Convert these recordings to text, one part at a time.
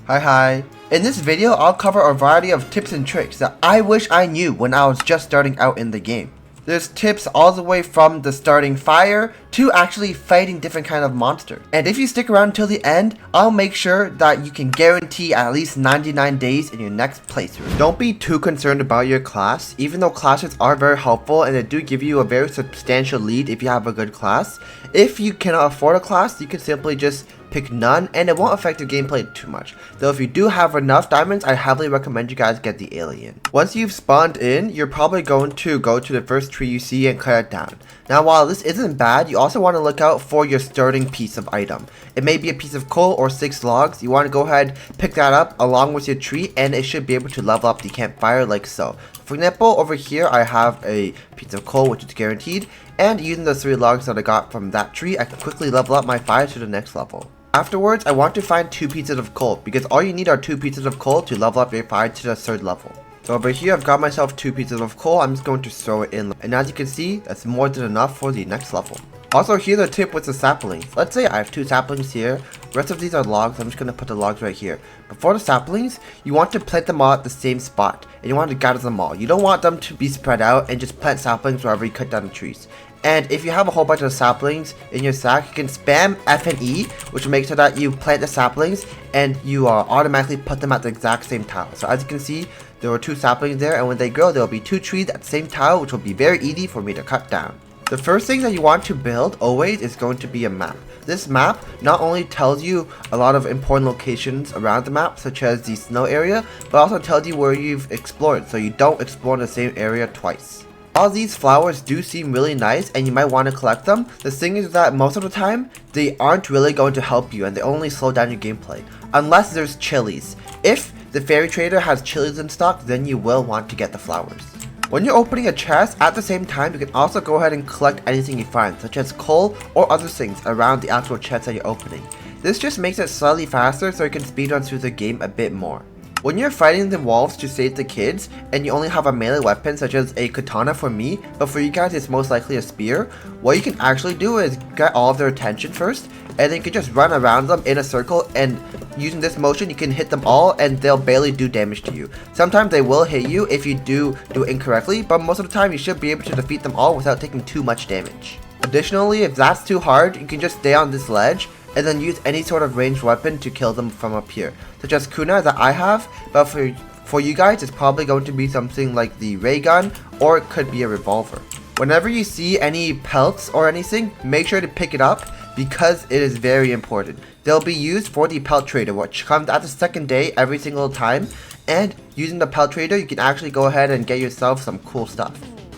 Hi. In this video, I'll cover a variety of tips and tricks that I wish I knew when I was just starting out in the game. There's tips all the way from the starting fire to actually fighting different kind of monsters. And if you stick around until the end, I'll make sure that you can guarantee at least 99 days in your next playthrough. Don't be too concerned about your class, even though classes are very helpful and they do give you a very substantial lead if you have a good class. If you cannot afford a class, you can simply just pick none and it won't affect your gameplay too much. Though if you do have enough diamonds, I heavily recommend you guys get the alien. Once you've spawned in, you're probably going to go to the first tree you see and cut it down. Now while this isn't bad, you also want to look out for your starting piece of item. It may be a piece of coal or 6 logs. You want to go ahead, pick that up along with your tree, and it should be able to level up the campfire like so. For example, over here I have a piece of coal which is guaranteed, and using the 3 logs that I got from that tree, I can quickly level up my fire to the next level. Afterwards, I want to find 2 pieces of coal, because all you need are 2 pieces of coal to level up your fire to the 3rd level. So over here, I've got myself 2 pieces of coal. I'm just going to throw it in, and as you can see, that's more than enough for the next level. Also, here's a tip with the saplings. Let's say I have 2 saplings here. The rest of these are logs. I'm just going to put the logs right here. But for the saplings, you want to plant them all at the same spot, and you want to gather them all. You don't want them to be spread out and just plant saplings wherever you cut down the trees. And if you have a whole bunch of saplings in your sack, you can spam F and E, which will make sure that you plant the saplings and you automatically put them at the exact same tile. So as you can see, there were 2 saplings there, and when they grow, there will be 2 trees at the same tile, which will be very easy for me to cut down. The first thing that you want to build always is going to be a map. This map not only tells you a lot of important locations around the map, such as the snow area, but also tells you where you've explored, so you don't explore the same area twice. All these flowers do seem really nice and you might want to collect them. The thing is that most of the time, they aren't really going to help you and they only slow down your gameplay. Unless there's chilies. If the fairy trader has chilies in stock, then you will want to get the flowers. When you're opening a chest, at the same time, you can also go ahead and collect anything you find, such as coal or other things around the actual chest that you're opening. This just makes it slightly faster so you can speedrun through the game a bit more. When you're fighting the wolves to save the kids, and you only have a melee weapon such as a katana for me, but for you guys it's most likely a spear, what you can actually do is get all of their attention first, and then you can just run around them in a circle, and using this motion you can hit them all and they'll barely do damage to you. Sometimes they will hit you if you do it incorrectly, but most of the time you should be able to defeat them all without taking too much damage. Additionally, if that's too hard, you can just stay on this ledge and then use any sort of ranged weapon to kill them from up here, such as Kuna that I have, but for you guys it's probably going to be something like the ray gun, or it could be a revolver. Whenever you see any pelts or anything, make sure to pick it up because it is very important. They'll be used for the pelt trader, which comes at the 2nd day every single time, and using the pelt trader you can actually go ahead and get yourself some cool stuff.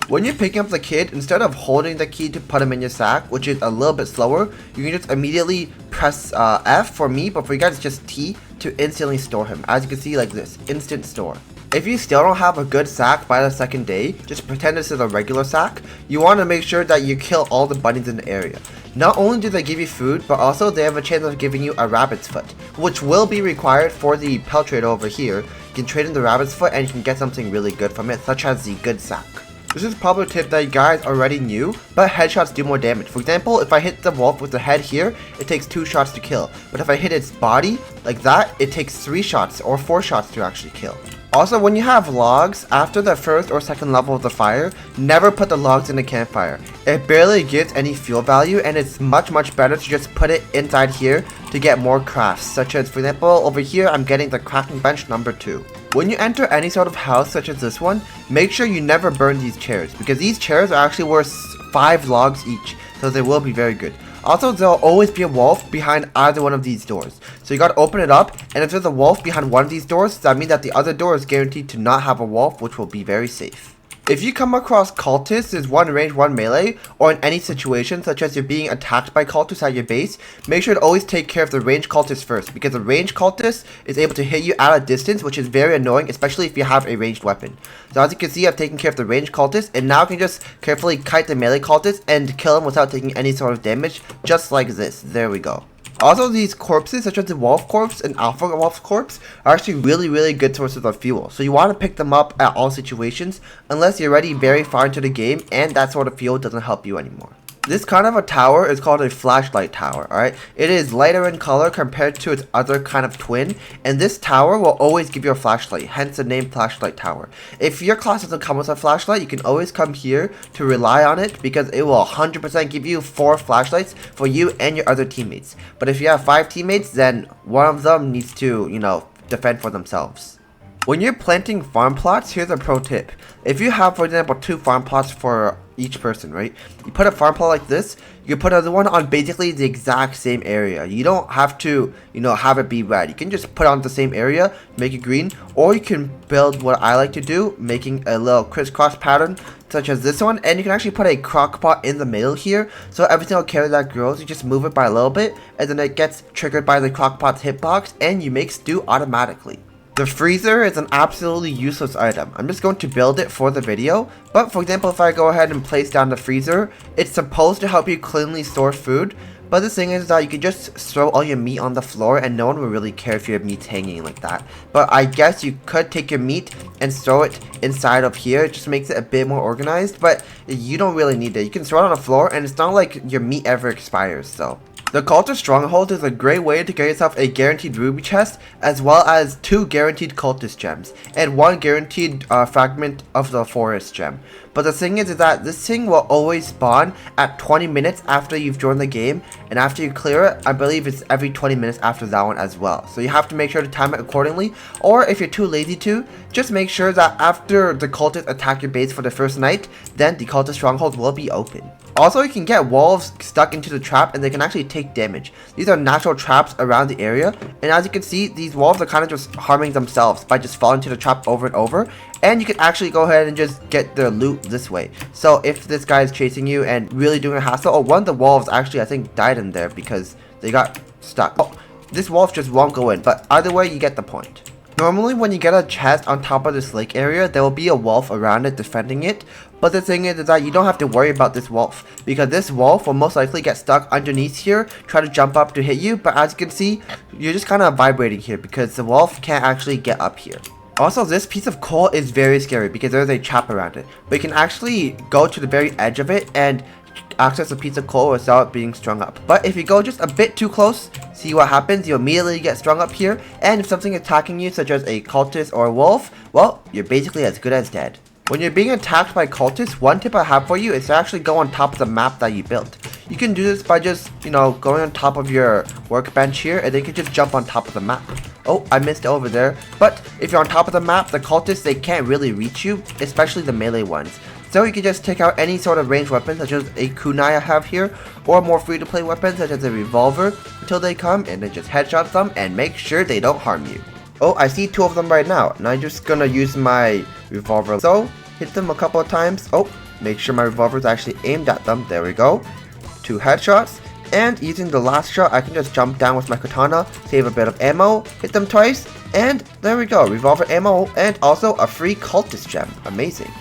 When you're picking up the kid, instead of holding the key to put him in your sack, which is a little bit slower, you can just immediately press F for me, but for you guys it's just T to instantly store him. As you can see, like this, instant store. If you still don't have a good sack by the 2nd day, just pretend this is a regular sack. You want to make sure that you kill all the bunnies in the area. Not only do they give you food, but also they have a chance of giving you a rabbit's foot, which will be required for the pelt trader over here. You can trade in the rabbit's foot and you can get something really good from it, such as the good sack. This is probably a tip that you guys already knew, but headshots do more damage. For example, if I hit the wolf with the head here, it takes 2 shots to kill. But if I hit its body, like that, it takes 3 shots or 4 shots to actually kill. Also, when you have logs, after the 1st or 2nd level of the fire, never put the logs in the campfire. It barely gives any fuel value, and it's much better to just put it inside here to get more crafts, such as, for example, over here I'm getting the crafting bench number 2. When you enter any sort of house such as this one, make sure you never burn these chairs, because these chairs are actually worth 5 logs each, so they will be very good. Also, there'll always be a wolf behind either one of these doors, so you gotta open it up, and if there's a wolf behind one of these doors, that means that the other door is guaranteed to not have a wolf, which will be very safe. If you come across cultists, there's 1 range, 1 melee, or in any situation such as you're being attacked by cultists at your base, make sure to always take care of the ranged cultist first, because the ranged cultist is able to hit you at a distance, which is very annoying, especially if you have a ranged weapon. So as you can see, I've taken care of the ranged cultist, and now I can just carefully kite the melee cultist and kill him without taking any sort of damage, just like this. There we go. Also, these corpses, such as the wolf corpse and alpha wolf corpse, are actually really good sources of fuel. So you want to pick them up at all situations, unless you're already very far into the game and that sort of fuel doesn't help you anymore. This kind of a tower is called a flashlight tower, alright? It is lighter in color compared to its other kind of twin, and this tower will always give you a flashlight, hence the name flashlight tower. If your class doesn't come with a flashlight, you can always come here to rely on it because it will 100% give you 4 flashlights for you and your other teammates. But if you have 5 teammates, then one of them needs to, defend for themselves. When you're planting farm plots, here's a pro tip. If you have, for example, 2 farm plots for each person, right? You put a farm plot like this, you can put another one on basically the exact same area. You don't have to, have it be red. You can just put it on the same area, make it green, or you can build what I like to do, making a little crisscross pattern, such as this one, and you can actually put a crock pot in the middle here, so every single carrot that grows, you just move it by a little bit, and then it gets triggered by the crock pot's hitbox, and you make stew automatically. The freezer is an absolutely useless item. I'm just going to build it for the video, but for example, if I go ahead and place down the freezer, it's supposed to help you cleanly store food, but the thing is that you can just throw all your meat on the floor and no one will really care if your meat's hanging like that. But I guess you could take your meat and throw it inside of here. It just makes it a bit more organized, but you don't really need it. You can throw it on the floor and it's not like your meat ever expires, so. The Cultist Stronghold is a great way to get yourself a guaranteed ruby chest, as well as 2 guaranteed cultist gems, and 1 guaranteed fragment of the forest gem. But the thing is that this thing will always spawn at 20 minutes after you've joined the game, and after you clear it, I believe it's every 20 minutes after that one as well. So you have to make sure to time it accordingly, or if you're too lazy to, just make sure that after the cultists attack your base for the first night, then the Cultist Stronghold will be open. Also, you can get wolves stuck into the trap and they can actually take damage. These are natural traps around the area, and as you can see, these wolves are kind of just harming themselves by just falling into the trap over and over, and you can actually go ahead and just get their loot this way. So if this guy is chasing you and really doing a hassle, oh, one of the wolves actually I think died in there because they got stuck. Oh, this wolf just won't go in, but either way you get the point. Normally when you get a chest on top of this lake area, there will be a wolf around it defending it, but the thing is that you don't have to worry about this wolf, because this wolf will most likely get stuck underneath here, try to jump up to hit you, but as you can see, you're just kind of vibrating here because the wolf can't actually get up here. Also, this piece of coal is very scary because there's a trap around it, but you can actually go to the very edge of it and access a piece of coal without being strung up. But if you go just a bit too close, see what happens, you immediately get strung up here, and if something is attacking you such as a cultist or a wolf, well, you're basically as good as dead. When you're being attacked by cultists, one tip I have for you is to actually go on top of the map that you built. You can do this by just, going on top of your workbench here, and then you can just jump on top of the map. Oh, I missed it over there. But if you're on top of the map, the cultists, they can't really reach you, especially the melee ones. So you can just take out any sort of ranged weapon, such as a kunai I have here, or more free-to-play weapons, such as a revolver, until they come, and then just headshot them, and make sure they don't harm you. Oh, I see 2 of them right now, and I'm just gonna use my revolver. So, hit them a couple of times. Oh, make sure my revolver is actually aimed at them. There we go. 2 headshots. And using the last shot, I can just jump down with my katana, save a bit of ammo, hit them twice, and there we go. Revolver ammo, and also a free cultist gem. Amazing.